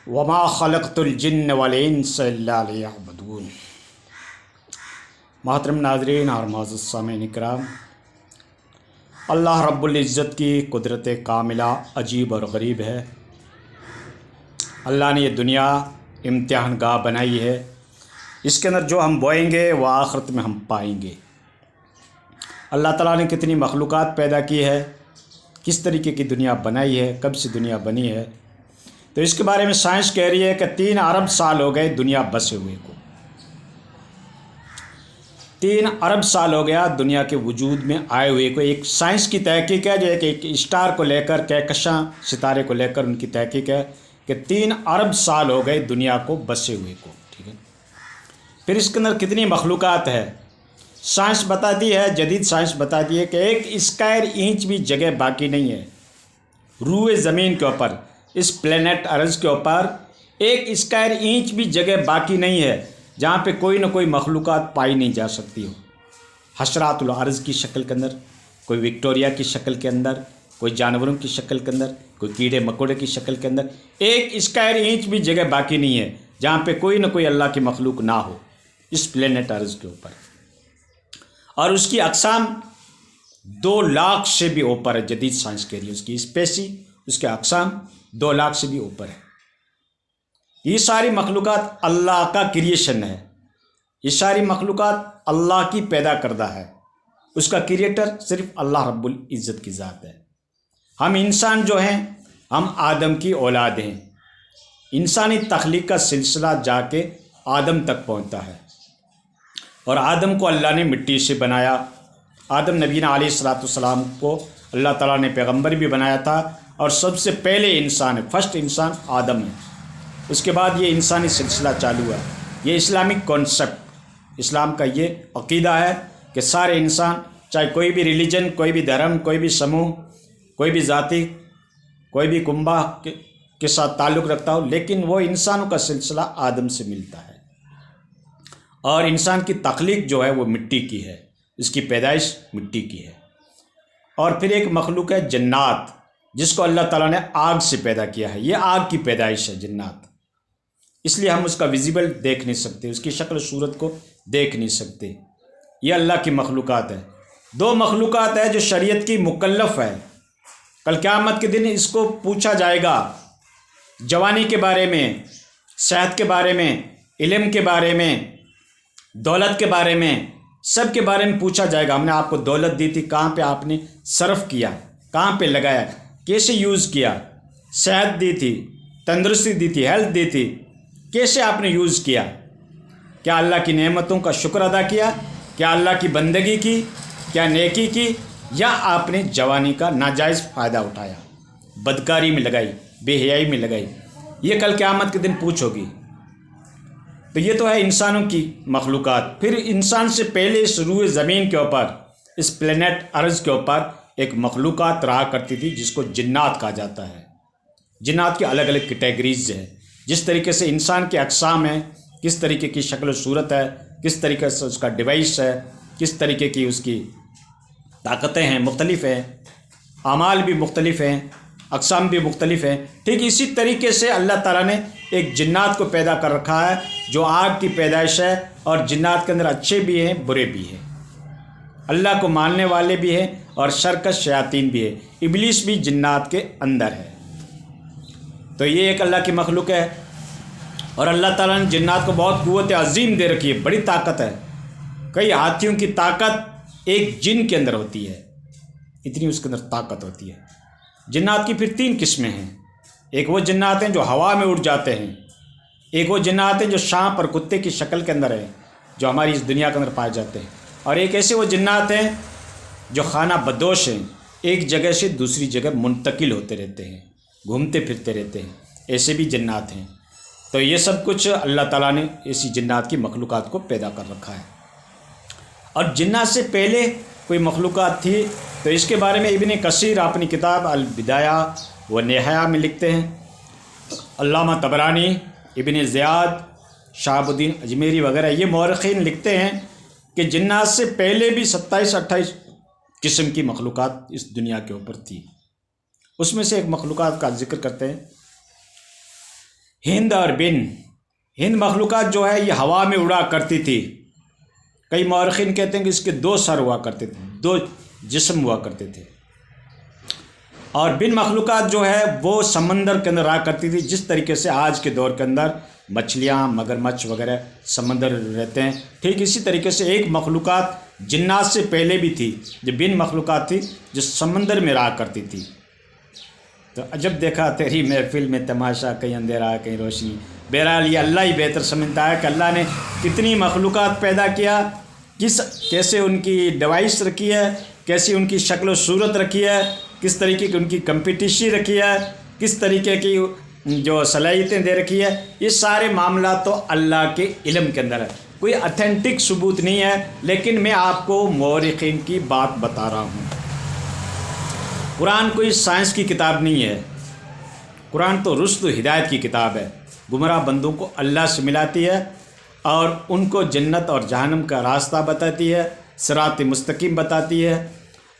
وما خلقت الجن والانس الا لیعبدون۔ محترم ناظرین اور معزز سامعین اکرام، اللہ رب العزت کی قدرت کاملہ عجیب اور غریب ہے۔ اللہ نے یہ دنیا امتحان گاہ بنائی ہے، اس کے اندر جو ہم بوئیں گے وہ آخرت میں ہم پائیں گے۔ اللہ تعالیٰ نے کتنی مخلوقات پیدا کی ہے، کس طریقے کی دنیا بنائی ہے، کب سے دنیا بنی ہے، تو اس کے بارے میں سائنس کہہ رہی ہے کہ 3 ارب سال ہو گئے دنیا بسے ہوئے کو۔ 3 ارب سال ہو گیا دنیا کے وجود میں آئے ہوئے کو۔ ایک سائنس کی تحقیق ہے جو ایک اسٹار کو لے کر، کہکشاں ستارے کو لے کر ان کی تحقیق ہے کہ 3 ارب سال ہو گئے دنیا کو بسے ہوئے کو، ٹھیک ہے۔ پھر اس کے اندر کتنی مخلوقات ہے، سائنس بتاتی ہے، جدید سائنس بتاتی ہے کہ 1 اسکوائر انچ بھی جگہ باقی نہیں ہے روئے زمین کے اوپر، اس پلینٹ ارض کے اوپر 1 اسکوائر انچ بھی جگہ باقی نہیں ہے جہاں پہ کوئی نہ کوئی مخلوقات پائی نہیں جا سکتی ہو۔ حشرات الارض کی شکل کے اندر، کوئی وکٹوریا کی شکل کے اندر، کوئی جانوروں کی شکل کے اندر، کوئی کیڑے مکوڑے کی شکل کے اندر 1 اسکوائر انچ بھی جگہ باقی نہیں ہے جہاں پہ کوئی نہ کوئی اللہ کی مخلوق نہ ہو اس پلینٹ ارض کے اوپر۔ اور اس کی اقسام 2 لاکھ سے بھی اوپر ہے، جدید سائنس کہہ رہی ہے اس کی اسپیسی، اس کے اقسام 2 لاکھ سے بھی اوپر ہے۔ یہ ساری مخلوقات اللہ کا کریشن ہے، یہ ساری مخلوقات اللہ کی پیدا کردہ ہے، اس کا کریٹر صرف اللہ رب العزت کی ذات ہے۔ ہم انسان جو ہیں، ہم آدم کی اولاد ہیں۔ انسانی تخلیق کا سلسلہ جا کے آدم تک پہنچتا ہے، اور آدم کو اللہ نے مٹی سے بنایا۔ آدم نبینا علیہ السلام کو اللہ تعالیٰ نے پیغمبر بھی بنایا تھا، اور سب سے پہلے انسان ہے، فرسٹ انسان آدم ہے۔ اس کے بعد یہ انسانی سلسلہ چالو ہے۔ یہ اسلامک کانسیپٹ، اسلام کا یہ عقیدہ ہے کہ سارے انسان، چاہے کوئی بھی ریلیجن، کوئی بھی دھرم، کوئی بھی سموہ، کوئی بھی ذاتی، کوئی بھی کنبہ کے ساتھ تعلق رکھتا ہو، لیکن وہ انسانوں کا سلسلہ آدم سے ملتا ہے۔ اور انسان کی تخلیق جو ہے وہ مٹی کی ہے، اس کی پیدائش مٹی کی ہے۔ اور پھر ایک مخلوق ہے جنات، جس کو اللہ تعالیٰ نے آگ سے پیدا کیا ہے۔ یہ آگ کی پیدائش ہے جنات، اس لیے ہم اس کا ویزیبل دیکھ نہیں سکتے، اس کی شکل و صورت کو دیکھ نہیں سکتے۔ یہ اللہ کی مخلوقات ہے۔ 2 مخلوقات ہے جو شریعت کی مکلف ہے۔ کل قیامت کے دن اس کو پوچھا جائے گا، جوانی کے بارے میں، صحت کے بارے میں، علم کے بارے میں، دولت کے بارے میں، سب کے بارے میں پوچھا جائے گا۔ ہم نے آپ کو دولت دی تھی، کہاں پہ آپ نے صرف کیا، کہاں پہ لگایا، کیسے یوز کیا؟ صحت دی تھی، تندرستی دی تھی، ہیلتھ دی تھی، کیسے آپ نے یوز کیا؟ کیا اللہ کی نعمتوں کا شکر ادا کیا؟ کیا اللہ کی بندگی کی؟ کیا نیکی کی؟ یا آپ نے جوانی کا ناجائز فائدہ اٹھایا، بدکاری میں لگائی، بے حیائی میں لگائی؟ یہ کل قیامت کے دن پوچھو گی۔ تو یہ تو ہے انسانوں کی مخلوقات۔ پھر انسان سے پہلے اس روئے زمین کے اوپر، اس پلینٹ ارض کے اوپر ایک مخلوقات رہا کرتی تھی جس کو جنات کہا جاتا ہے۔ جنات کی الگ الگ کیٹیگریز ہیں، جس طریقے سے انسان کے اقسام ہیں، کس طریقے کی شکل و صورت ہے، کس طریقے سے اس کا ڈیوائس ہے، کس طریقے کی اس کی طاقتیں ہیں، مختلف ہیں، اعمال بھی مختلف ہیں، اقسام بھی مختلف ہیں۔ ٹھیک اسی طریقے سے اللہ تعالیٰ نے ایک جنات کو پیدا کر رکھا ہے جو آگ کی پیدائش ہے، اور جنات کے اندر اچھے بھی ہیں، برے بھی ہیں، اللہ کو ماننے والے بھی ہیں اور شرکش شیاطین بھی ہیں۔ ابلیس بھی جنات کے اندر ہے۔ تو یہ ایک اللہ کی مخلوق ہے، اور اللہ تعالیٰ نے جنات کو بہت قوت عظیم دے رکھی ہے، بڑی طاقت ہے۔ کئی ہاتھیوں کی طاقت ایک جن کے اندر ہوتی ہے، اتنی اس کے اندر طاقت ہوتی ہے۔ جنات کی پھر 3 قسمیں ہیں۔ ایک وہ جنات ہیں جو ہوا میں اڑ جاتے ہیں، ایک وہ جنات ہیں جو سانپ اور کتے کی شکل کے اندر ہیں، جو ہماری اس دنیا کے اندر پائے جاتے ہیں، اور ایک ایسے وہ جنات ہیں جو خانہ بدوش ہیں، ایک جگہ سے دوسری جگہ منتقل ہوتے رہتے ہیں، گھومتے پھرتے رہتے ہیں، ایسے بھی جنات ہیں۔ تو یہ سب کچھ اللہ تعالیٰ نے ایسی جنات کی مخلوقات کو پیدا کر رکھا ہے۔ اور جنات سے پہلے کوئی مخلوقات تھی، تو اس کے بارے میں ابن کثیر اپنی کتاب البدایہ و نہایہ میں لکھتے ہیں۔ علامہ طبرانی، ابن زیاد، شہاب الدین اجمیری وغیرہ یہ مورخین لکھتے ہیں کہ جنات سے پہلے بھی 27-28 قسم کی مخلوقات اس دنیا کے اوپر تھی۔ اس میں سے ایک مخلوقات کا ذکر کرتے ہیں، ہند اور بن، ہند مخلوقات جو ہے یہ ہوا میں اڑا کرتی تھی. کئی مورخین کہتے ہیں کہ اس کے 2 سر ہوا کرتے تھے، 2 جسم ہوا کرتے تھے. اور بن مخلوقات جو ہے وہ سمندر کے اندر رہا کرتی تھی، جس طریقے سے آج کے دور کے اندر مچھلیاں، مگرمچھ وغیرہ سمندر رہتے ہیں. ٹھیک اسی طریقے سے ایک مخلوقات جنات سے پہلے بھی تھی جو بن مخلوقات تھی، جو سمندر میں رہا کرتی تھی. تو عجب دیکھا تیری محفل میں تماشا، کہیں اندھیرا کہیں روشنی. بہرحال یہ اللہ ہی بہتر سمجھتا ہے کہ اللہ نے کتنی مخلوقات پیدا کیا، کیسے ان کی ڈیوائس رکھی ہے، کیسی ان کی شکل و صورت رکھی ہے، کس طریقے کی ان کی کمپٹیشن رکھی ہے، کس طریقے کی جو صلاحیتیں دے رکھی ہے. یہ سارے معاملات تو اللہ کے علم کے اندر ہے، کوئی اتھینٹک ثبوت نہیں ہے، لیکن میں آپ کو مورخین کی بات بتا رہا ہوں. قرآن کوئی سائنس کی کتاب نہیں ہے، قرآن تو رشد و ہدایت کی کتاب ہے. گمراہ بندوں کو اللہ سے ملاتی ہے اور ان کو جنت اور جہنم کا راستہ بتاتی ہے، صراط مستقیم بتاتی ہے،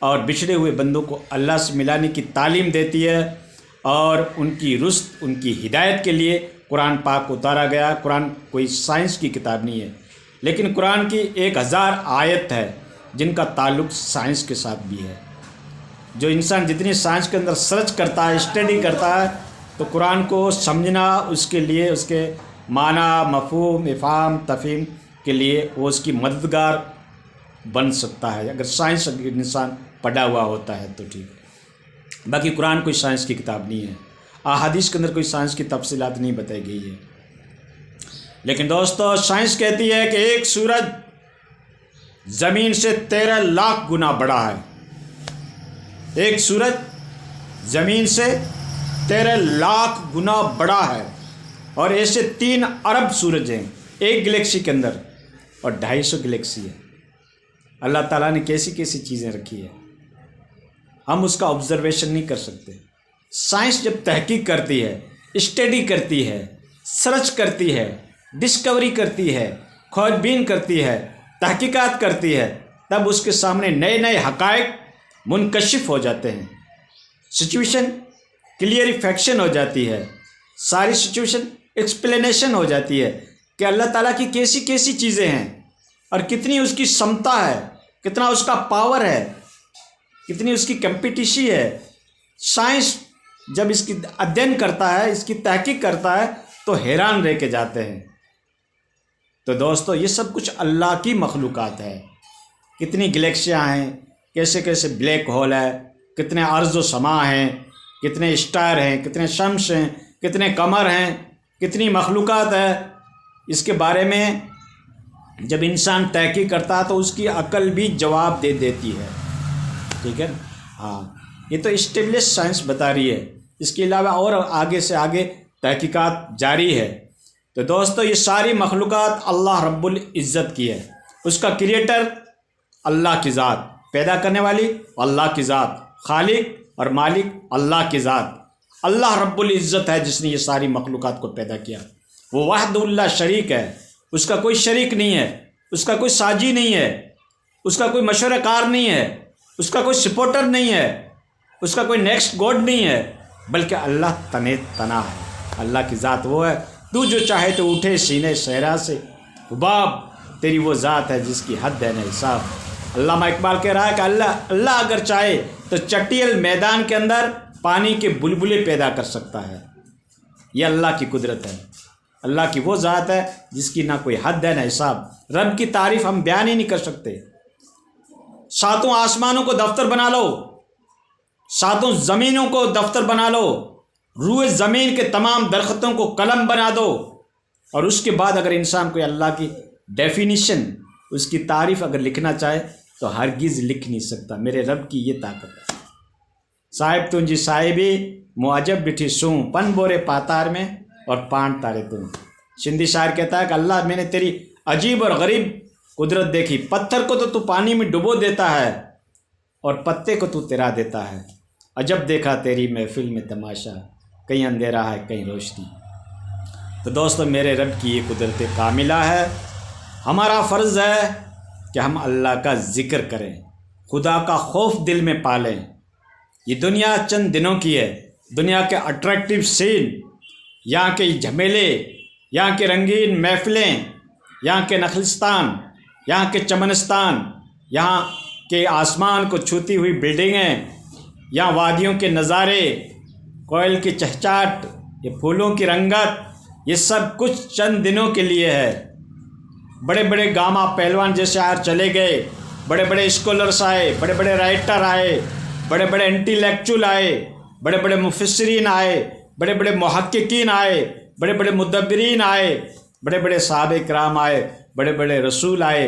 اور بچھڑے ہوئے بندوں کو اللہ سے ملانے کی تعلیم دیتی ہے. اور ان کی رشد، ان کی ہدایت کے لیے قرآن پاک اتارا گیا. قرآن کوئی سائنس کی کتاب نہیں ہے، لیکن قرآن کی 1000 آیت ہے جن کا تعلق سائنس کے ساتھ بھی ہے. جو انسان جتنی سائنس کے اندر سرچ کرتا ہے، اسٹڈی کرتا ہے، تو قرآن کو سمجھنا اس کے لیے، اس کے معنی، مفہوم، افہام، تفہیم کے لیے وہ اس کی مددگار بن سکتا ہے، اگر سائنس انسان پڑھا ہوا ہوتا ہے تو ٹھیک ہے. باقی قرآن کوئی سائنس کی کتاب نہیں ہے، احادیث کے اندر کوئی سائنس کی تفصیلات نہیں بتائی گئی ہے. لیکن دوستو، سائنس کہتی ہے کہ ایک سورج زمین سے 13 لاکھ گنا بڑا ہے. ایک سورج زمین سے 13 لاکھ گنا بڑا ہے، اور ایسے 3 ارب سورج ہیں ایک گلیکسی کے اندر، اور 250 گلیکسی ہے. اللہ تعالیٰ نے کیسی کیسی چیزیں رکھی ہے، ہم اس کا آبزرویشن نہیں کر سکتے. سائنس جب تحقیق کرتی ہے، اسٹڈی کرتی ہے، سرچ کرتی ہے، ڈسکوری کرتی ہے، کھوج بین کرتی ہے، تحقیقات کرتی ہے، تب اس کے سامنے نئے نئے حقائق منکشف ہو جاتے ہیں. سچویشن کلیئریفیکشن ہو جاتی ہے، ساری سچویشن ایکسپلینیشن ہو جاتی ہے کہ اللہ تعالیٰ کی کیسی کیسی چیزیں ہیں، اور کتنی اس کی سمتا ہے، کتنا اس کا پاور ہے، کتنی اس کی کمپٹیشن ہے. سائنس جب اس کی ادھین کرتا ہے، اس کی تحقیق کرتا ہے، تو حیران رہ کے جاتے ہیں. تو دوستو، یہ سب کچھ اللہ کی مخلوقات ہے. کتنی گلیکسیاں ہیں، کیسے کیسے بلیک ہول ہے، کتنے ارض و سما ہیں، کتنے اسٹار ہیں، کتنے شمس ہیں، کتنے قمر ہیں، کتنی مخلوقات ہے. اس کے بارے میں جب انسان تحقیق کرتا ہے تو اس کی عقل بھی جواب دے دیتی ہے. ٹھیک ہے، ہاں، یہ تو اسٹیبلش سائنس بتا رہی ہے. اس کے علاوہ اور آگے سے آگے تحقیقات جاری ہے. تو دوستو، یہ ساری مخلوقات اللہ رب العزت کی ہے. اس کا کریٹر اللہ کی ذات، پیدا کرنے والی اللہ کی ذات، خالق اور مالک اللہ کی ذات. اللہ رب العزت ہے جس نے یہ ساری مخلوقات کو پیدا کیا. وہ وحد اللہ شریک ہے، اس کا کوئی شریک نہیں ہے، اس کا کوئی ساجی نہیں ہے، اس کا کوئی مشورہ کار نہیں ہے، اس کا کوئی سپورٹر نہیں ہے، اس کا کوئی نیکسٹ گوڈ نہیں ہے، بلکہ اللہ تنے تنا ہے. اللہ کی ذات وہ ہے، تو جو چاہے تو اٹھے سینے صحرا سے، حباب تیری وہ ذات ہے جس کی حد ہے نہ حساب. علامہ اقبال کہہ رہا ہے کہ اللہ اگر چاہے تو چٹیل میدان کے اندر پانی کے بلبلے پیدا کر سکتا ہے. یہ اللہ کی قدرت ہے. اللہ کی وہ ذات ہے جس کی نہ کوئی حد ہے نہ حساب. رب کی تعریف ہم بیان ہی نہیں کر سکتے. 7 آسمانوں کو دفتر بنا لو، 7 زمینوں کو دفتر بنا لو، روئے زمین کے تمام درختوں کو قلم بنا دو، اور اس کے بعد اگر انسان کوئی اللہ کی ڈیفینیشن، اس کی تعریف اگر لکھنا چاہے تو ہرگز لکھ نہیں سکتا. میرے رب کی یہ طاقت ہے. صاحب تنجی صاحبی معجب بٹھی سوں، پن بورے پاتار میں اور پان تارے تم. سندھی شاعر کہتا ہے کہ اللہ، میں نے تیری عجیب اور غریب قدرت دیکھی. پتھر کو تو پانی میں ڈبو دیتا ہے اور پتے کو تو تیرا دیتا ہے. عجب دیکھا تیری محفل میں تماشا، کہیں اندھیرا ہے کہیں روشنی. تو دوستو، میرے رب کی یہ قدرت کاملہ ہے. ہمارا فرض ہے کہ ہم اللہ کا ذکر کریں، خدا کا خوف دل میں پالیں. یہ دنیا چند دنوں کی ہے. دنیا کے اٹریکٹیو سین، یہاں کے جھمیلے، یہاں کے رنگین محفلیں، یہاں کے نخلستان، یہاں کے چمنستان، یہاں کے آسمان کو چھوتی ہوئی بلڈنگیں، یہاں وادیوں کے نظارے، کوئل کی چہچاہٹ، یہ پھولوں کی رنگت، یہ سب کچھ چند دنوں کے لیے ہے۔ بڑے بڑے گاما پہلوان جیسے آر چلے گئے، بڑے بڑے اسکالرس آئے، بڑے بڑے رائٹر آئے، بڑے بڑے انٹیلیکچول آئے، بڑے بڑے مفسرین آئے، بڑے بڑے محققین آئے، بڑے بڑے مدبرین آئے، بڑے بڑے صحابہ کرام آئے، بڑے بڑے رسول آئے،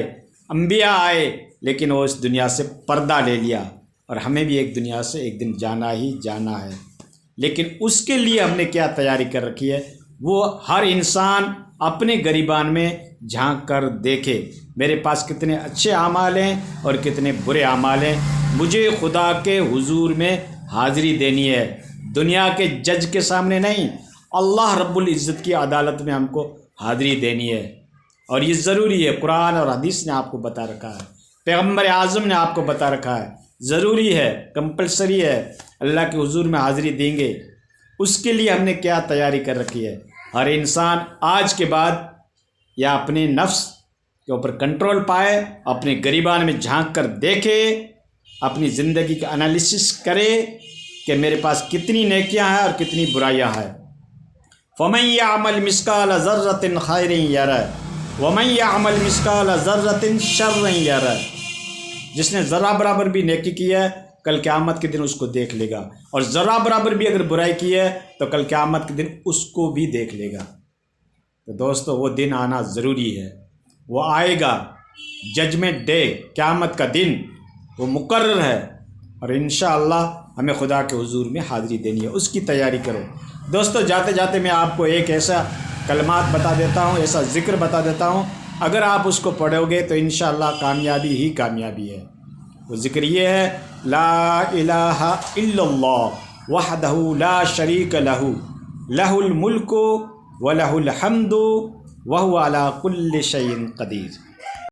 انبیاء آئے، لیکن وہ اس دنیا سے پردہ لے لیا، اور ہمیں بھی ایک دنیا سے ایک دن جانا ہی جانا ہے۔ لیکن اس کے لیے ہم نے کیا تیاری کر رکھی ہے، وہ ہر انسان اپنے گریبان میں جھانک کر دیکھے، میرے پاس کتنے اچھے اعمال ہیں اور کتنے برے اعمال ہیں۔ مجھے خدا کے حضور میں حاضری دینی ہے، دنیا کے جج کے سامنے نہیں، اللہ رب العزت کی عدالت میں ہم کو حاضری دینی ہے، اور یہ ضروری ہے۔ قرآن اور حدیث نے آپ کو بتا رکھا ہے، پیغمبر اعظم نے آپ کو بتا رکھا ہے، ضروری ہے، کمپلسری ہے، اللہ کے حضور میں حاضری دیں گے۔ اس کے لیے ہم نے کیا تیاری کر رکھی ہے؟ ہر انسان آج کے بعد یا اپنے نفس کے اوپر کنٹرول پائے، اپنے گریبان میں جھانک کر دیکھے، اپنی زندگی کا انالیسس کرے کہ میرے پاس کتنی نیکیاں ہیں اور کتنی برائیاں ہیں۔ فَمَن يَعْمَلْ مِثْقَالَ ذَرَّةٍ خَيْرٍ يَرَهُ وَمَن يَعْمَلْ مِثْقَالَ ذَرَّةٍ شَرًّا يَرَهُ۔ جس نے ذرہ برابر بھی نیکی کی ہے، کل قیامت کے دن اس کو دیکھ لے گا، اور ذرہ برابر بھی اگر برائی کی ہے تو کل قیامت کے دن اس کو بھی دیکھ لے گا۔ تو دوستو، وہ دن آنا ضروری ہے، وہ آئے گا، ججمنٹ ڈے، قیامت کا دن وہ مقرر ہے، اور انشاءاللہ ہمیں خدا کے حضور میں حاضری دینی ہے، اس کی تیاری کرو۔ دوستو، جاتے جاتے میں آپ کو ایک ایسا کلمات بتا دیتا ہوں، ایسا ذکر بتا دیتا ہوں، اگر آپ اس کو پڑھو گے تو انشاءاللہ کامیابی ہی کامیابی ہے۔ وہ ذکر یہ ہے، لا الہ الا اللہ وحدہ لا شریک لہ لہ الملک ولہ الحمد وہو علی کل شیء قدیر۔